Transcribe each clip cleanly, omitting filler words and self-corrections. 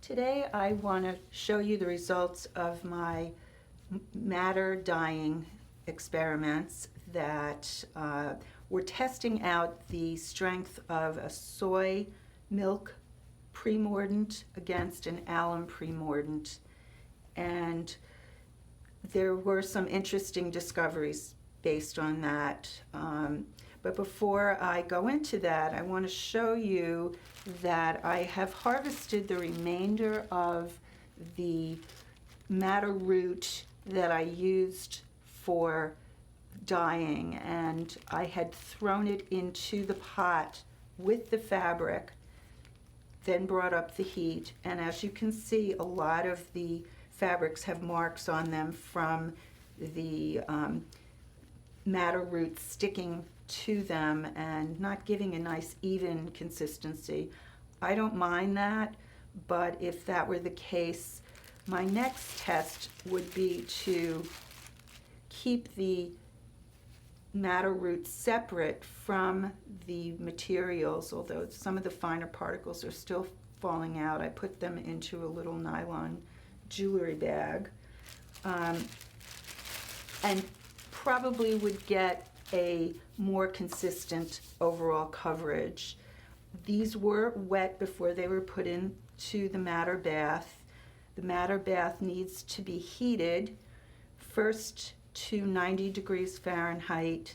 Today I want to show you the results of my matter dyeing experiments that were testing out the strength of a soy milk pre-mordant against an alum pre-mordant, and there were some interesting discoveries based on that. But before I go into that, I want to show you that I have harvested the remainder of the madder root that I used for dyeing, and I had thrown it into the pot with the fabric, then brought up the heat, and as you can see, a lot of the fabrics have marks on them from the madder root sticking to them and not giving a nice even consistency. I don't mind that, but if that were the case, my next test would be to keep the madder root separate from the materials, although some of the finer particles are still falling out. I put them into a little nylon jewelry bag, and probably would get a more consistent overall coverage. These were wet before they were put into the madder bath. The madder bath needs to be heated first to 90 degrees Fahrenheit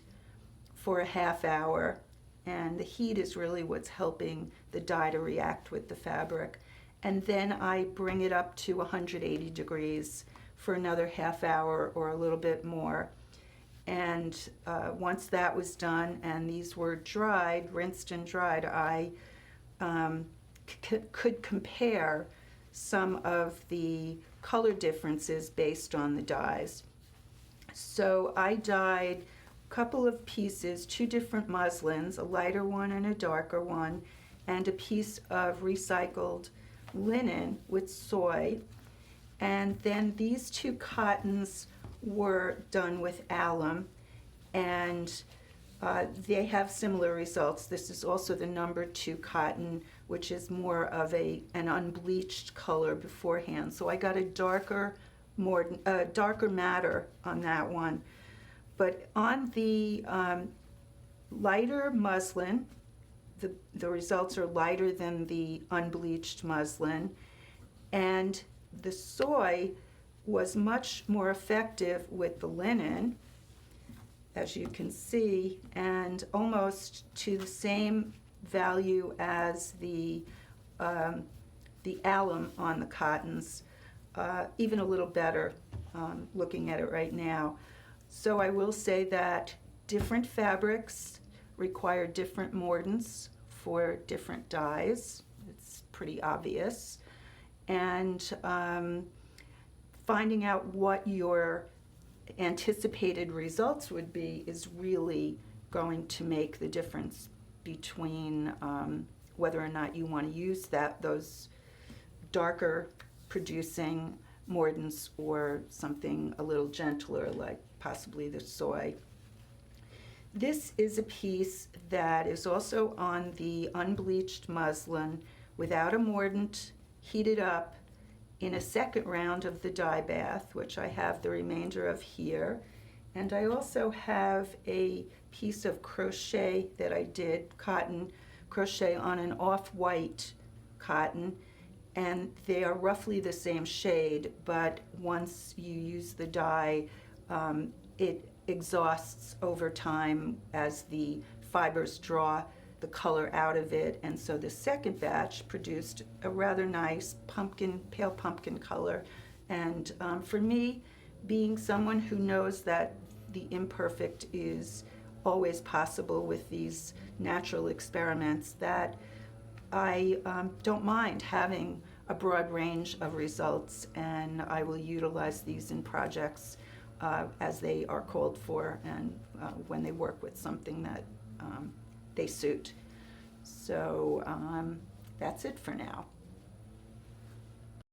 for a half hour, and the heat is really what's helping the dye to react with the fabric. And then I bring it up to 180 degrees for another half hour or a little bit more. And once that was done and these were dried, rinsed and dried, I could compare some of the color differences based on the dyes. So I dyed a couple of pieces, two different muslins, a lighter one and a darker one, and a piece of recycled linen with soy. And then these two cottons were done with alum, and they have similar results. This is also the number 2 cotton, which is more of an unbleached color beforehand. So I got a darker madder on that one. But on the lighter muslin, the results are lighter than the unbleached muslin, and the soy was much more effective with the linen, as you can see, and almost to the same value as the alum on the cottons, even a little better looking at it right now. So I will say that different fabrics require different mordants for different dyes. It's pretty obvious. And finding out what your anticipated results would be is really going to make the difference between whether or not you want to use those darker producing mordants or something a little gentler like possibly the soy. This is a piece that is also on the unbleached muslin without a mordant, heated up in a second round of the dye bath, which I have the remainder of here. And I also have a piece of crochet that I did, cotton crochet on an off-white cotton, and they are roughly the same shade, but once you use the dye, it exhausts over time as the fibers draw the color out of it, and so the second batch produced a rather nice pale pumpkin color. And for me, being someone who knows that the imperfect is always possible with these natural experiments, that I don't mind having a broad range of results, and I will utilize these in projects as they are called for, and when they work with something that they suit. So that's it for now.